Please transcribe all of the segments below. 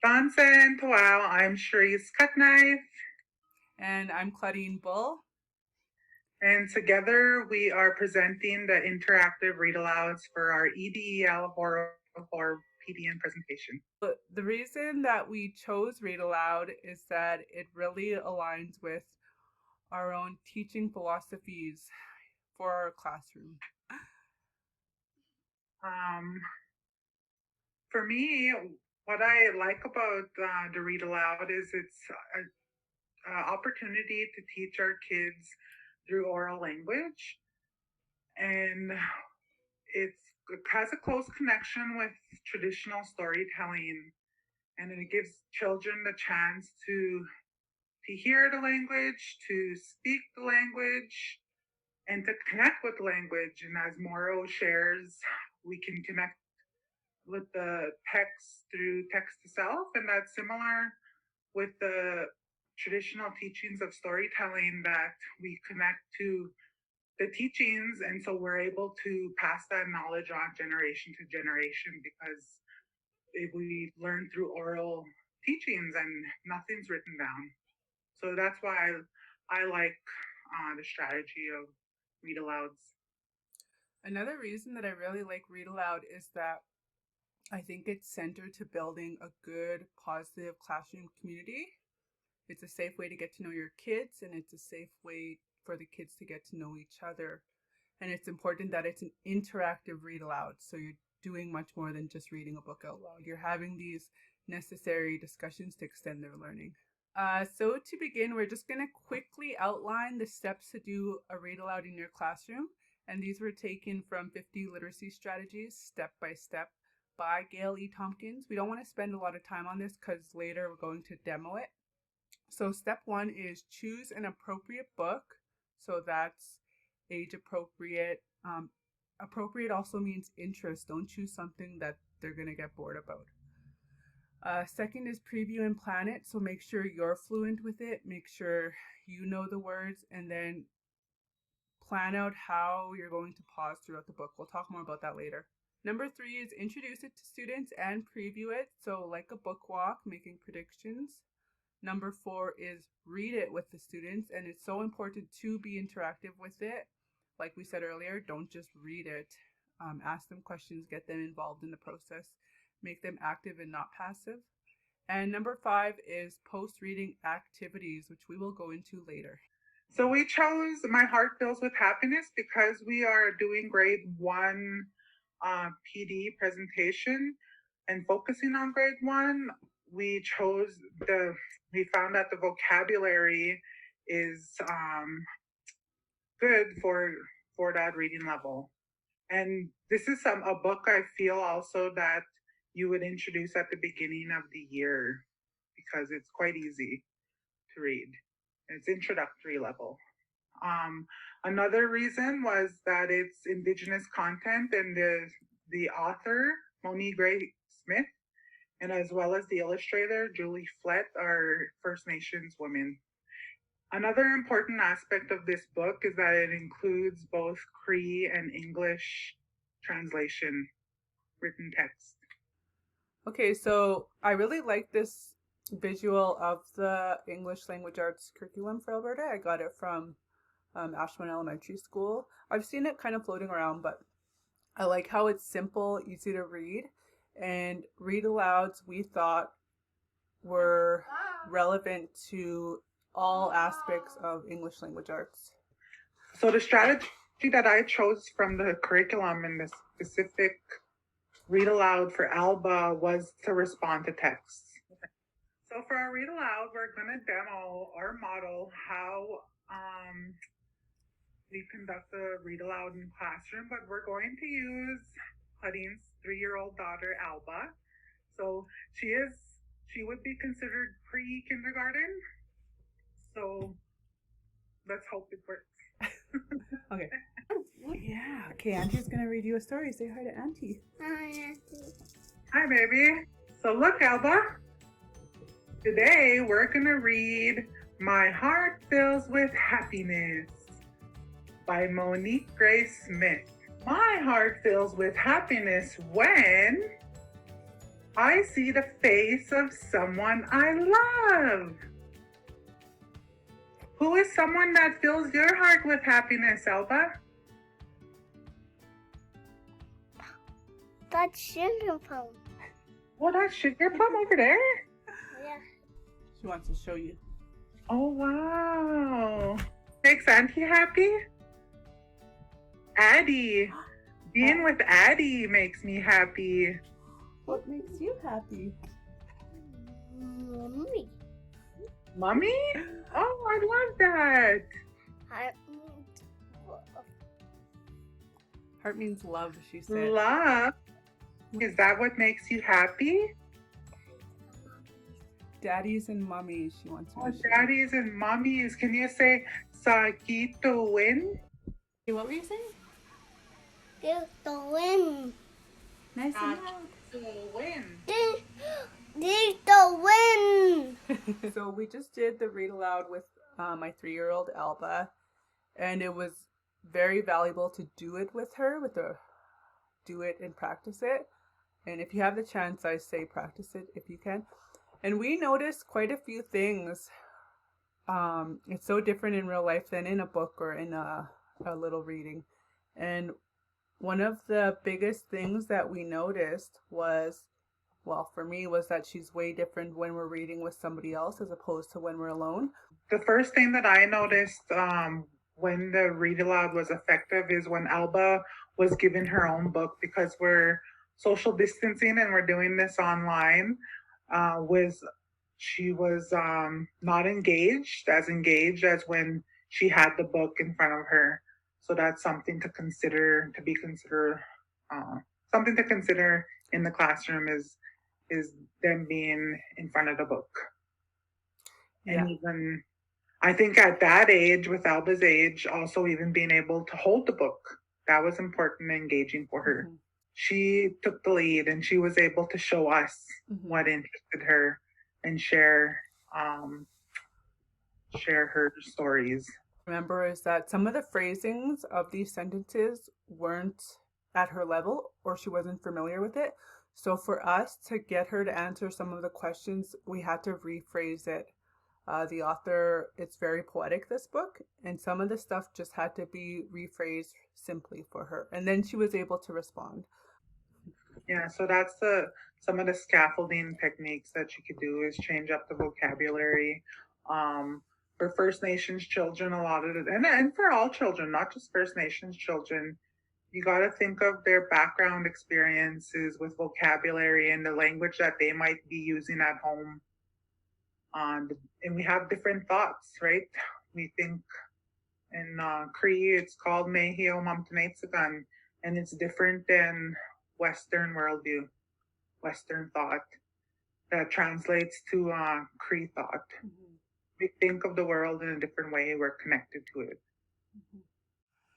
Tansen Toal, I'm Sherisse Cutknife, And I'm Claudine Bull. and together we are presenting the interactive read alouds for our EDEL Horror PDN presentation. The reason that we chose Read Aloud is that it really aligns with our own teaching philosophies for our classroom. For me, what I like about the read aloud is it's an opportunity to teach our kids through oral language, and it has a close connection with traditional storytelling, and it gives children the chance to hear the language, to speak the language, and to connect with language. And as Morrow shares, we can connect with the text through text to self, and that's similar with the traditional teachings of storytelling, that we connect to the teachings, and so we're able to pass that knowledge on generation to generation, because we learn through oral teachings and nothing's written down. So that's why I like the strategy of read alouds. Another reason that I really like Read Aloud is that I think it's centered to building a good, positive classroom community. It's a safe way to get to know your kids, and it's a safe way for the kids to get to know each other. And it's important that it's an interactive read aloud. So you're doing much more than just reading a book out loud. You're having these necessary discussions to extend their learning. So to begin, we're just going to quickly outline the steps to do a read aloud in your classroom. And these were taken from 50 Literacy Strategies, Step by Step, by Gail E. Tompkins. We don't want to spend a lot of time on this because later we're going to demo it. So step one is choose an appropriate book. So that's age appropriate. Appropriate also means interest. Don't choose something that they're going to get bored about. Second is preview and plan it. So make sure you're fluent with it. Make sure you know the words, and then plan out how you're going to pause throughout the book. We'll talk more about that later. Number three is introduce it to students and preview it. So like a book walk, making predictions. Number four is read it with the students, and it's so important to be interactive with it. Like we said earlier, don't just read it. Ask them questions, get them involved in the process, make them active and not passive. And number five is post-reading activities, which we will go into later. So we chose My Heart Fills with Happiness because we are doing grade 1 PD presentation and focusing on grade 1. We found that the vocabulary is good for that reading level. And this is a book I feel also that you would introduce at the beginning of the year, because it's quite easy to read. It's introductory level. Another reason was that it's Indigenous content, and the author, Monique Gray Smith, and as well as the illustrator, Julie Flett, are First Nations women. Another important aspect of this book is that it includes both Cree and English translation, written text. Okay, so I really like this visual of the English language arts curriculum for Alberta. I got it from Ashman Elementary School. I've seen it kind of floating around, but I like how it's simple, easy to read, and read alouds we thought were relevant to all aspects of English language arts. So the strategy that I chose from the curriculum and the specific read aloud for ALBA was to respond to texts. So for our read aloud, we're going to demo or model how we conduct a read aloud in classroom, but we're going to use Claudine's 3-year-old daughter, Alba. So she would be considered pre-kindergarten. So let's hope it works. Okay. Yeah. Okay, Auntie's gonna read you a story. Say hi to Auntie. Hi, Auntie. Hi, baby. So look, Alba. Today we're gonna read My Heart Fills with Happiness by Monique Gray Smith. My heart fills with happiness when I see the face of someone I love. Who is someone that fills your heart with happiness, Elba? That's sugar plum. Oh, that's sugar plum over there? Yeah. She wants to show you. Oh, wow. Makes Auntie happy? Addie. Being with Addie makes me happy. What makes you happy? Mommy. Mommy? Oh, I love that. Heart means love, she said. Love. Is that what makes you happy? Daddies and mummies, she wants you Oh, to show. daddies and mummies. Can you say Sakito win? Hey, what were you saying? Get the win. Nice and loud. Win. Get the win. So we just did the read aloud with my 3-year-old Alba, and it was very valuable to do it with her, do it and practice it. And if you have the chance, I say practice it if you can. And we noticed quite a few things. It's so different in real life than in a book or in a little reading. And one of the biggest things that we noticed was, well, for me, was that she's way different when we're reading with somebody else as opposed to when we're alone. The first thing that I noticed when the read aloud was effective is when Alba was given her own book, because we're social distancing and we're doing this online. She was not engaged as when she had the book in front of her. So that's something to consider, something to consider in the classroom is them being in front of the book. Yeah. And even, I think at that age, with Alba's age, also even being able to hold the book, that was important and engaging for her. Mhm. She took the lead and she was able to show us what interested her and share her stories. Remember is that some of the phrasings of these sentences weren't at her level, or she wasn't familiar with it. So for us to get her to answer some of the questions, we had to rephrase it. The author, it's very poetic, this book, and some of the stuff just had to be rephrased simply for her. And then she was able to respond. Yeah, so that's some of the scaffolding techniques that you could do is change up the vocabulary. For First Nations children, a lot of it, and for all children, not just First Nations children, you got to think of their background experiences with vocabulary and the language that they might be using at home. And we have different thoughts, right? We think in Cree, it's called Mehio Mamtanetsagan, and it's different than Western worldview, Western thought that translates to Cree thought. We think of the world in a different way. We're connected to it.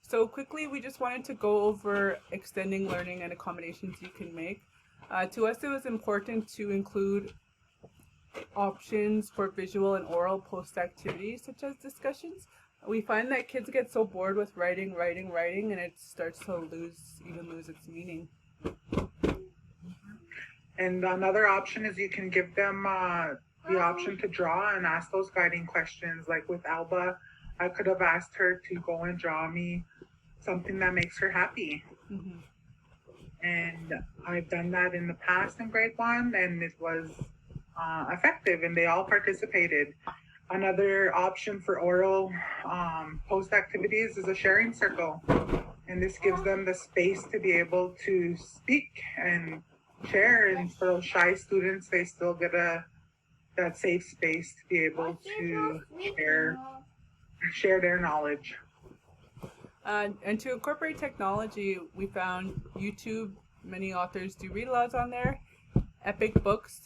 So quickly, we just wanted to go over extending learning and accommodations you can make. To us, it was important to include options for visual and oral post-activities, such as discussions. We find that kids get so bored with writing, and it starts to lose its meaning. And another option is you can give them the option to draw and ask those guiding questions. Like with Alba, I could have asked her to go and draw me something that makes her happy. Mm-hmm. And I've done that in the past in grade 1, and it was effective, and they all participated. Another option for oral post activities is a sharing circle. And this gives them the space to be able to speak and share. And for those shy students, they still get that safe space to be able to share their knowledge. And to incorporate technology, we found YouTube. Many authors do read alouds on there. Epic Books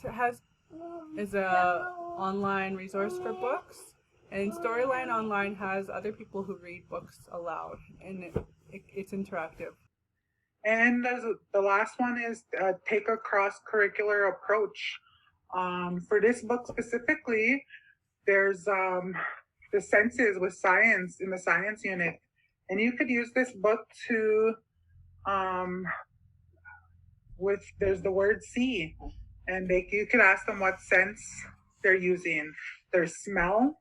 is a online resource for books, and Storyline Online has other people who read books aloud, and it's interactive. And the last one is take a cross-curricular approach. For this book specifically, there's the senses with science in the science unit, and you could use this book to there's the word see, And you could ask them what scents they're using, their smell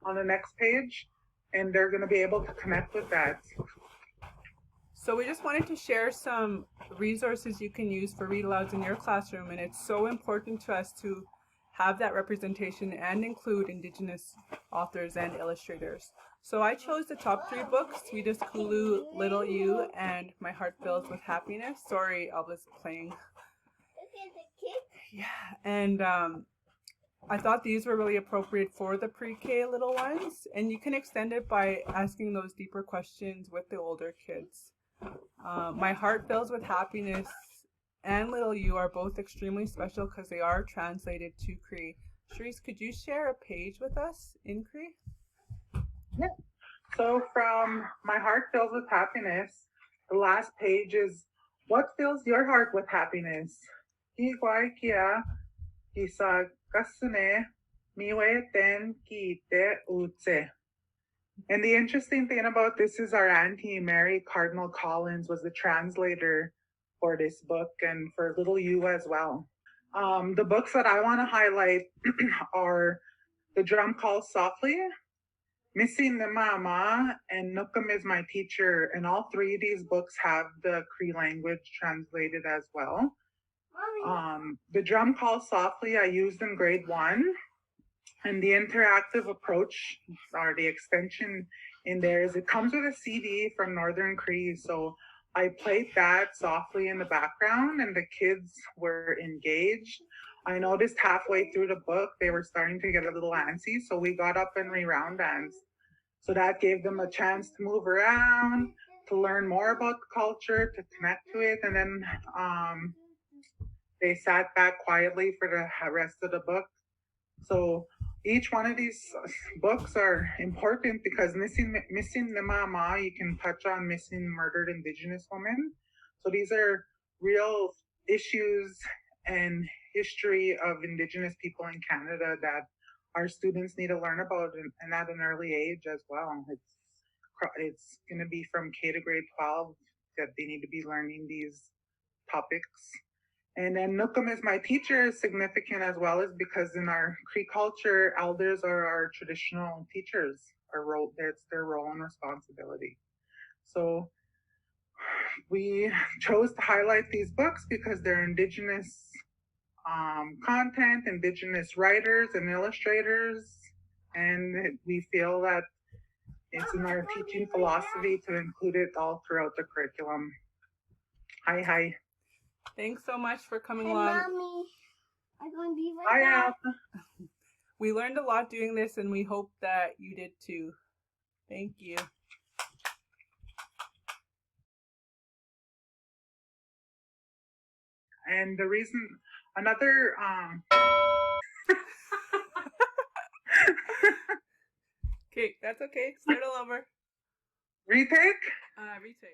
on the next page, and they're going to be able to connect with that. So we just wanted to share some resources you can use for read alouds in your classroom, and it's so important to us to have that representation and include Indigenous authors and illustrators. So I chose the top 3 books, Sweetest Kulu, Little You, and My Heart Fills with Happiness. Sorry, I was playing. Yeah, and I thought these were really appropriate for the pre-K little ones, and you can extend it by asking those deeper questions with the older kids. My Heart Fills with Happiness and Little You are both extremely special because they are translated to Cree. Sherisse, could you share a page with us in Cree? Yeah. So from My Heart Fills with Happiness, the last page is, what fills your heart with happiness? Higuai kia kisa kasune miwe ten kite utse. And the interesting thing about this is our Auntie Mary Cardinal Collins was the translator for this book and for Little You as well. The books that I want to highlight are The Drum Calls Softly, Missing the Mama, and Nookum is My Teacher. And all 3 of these books have the Cree language translated as well. The Drum Calls Softly I used in grade 1. And the interactive approach, or the extension in there, is it comes with a CD from Northern Cree. So I played that softly in the background and the kids were engaged. I noticed halfway through the book, they were starting to get a little antsy. So we got up and we round danced. So that gave them a chance to move around, to learn more about the culture, to connect to it. And then they sat back quietly for the rest of the book. So each one of these books are important because missing the mama, you can touch on missing murdered Indigenous women. So these are real issues and history of Indigenous people in Canada that our students need to learn about, and at an early age as well. It's going to be from K to grade 12 that they need to be learning these topics. And then Nookum is My Teacher is significant as well, is because in our Cree culture, elders are our traditional teachers. It's their role and responsibility. So we chose to highlight these books because they're Indigenous content, Indigenous writers and illustrators, and we feel that it's in our teaching philosophy to include it all throughout the curriculum. Hi. Thanks so much for coming Hey, along. Mommy, I'm going to be right back. We learned a lot doing this, and we hope that you did too. Thank you. And the reason, another Okay, that's okay. Start all over. retake. Retake.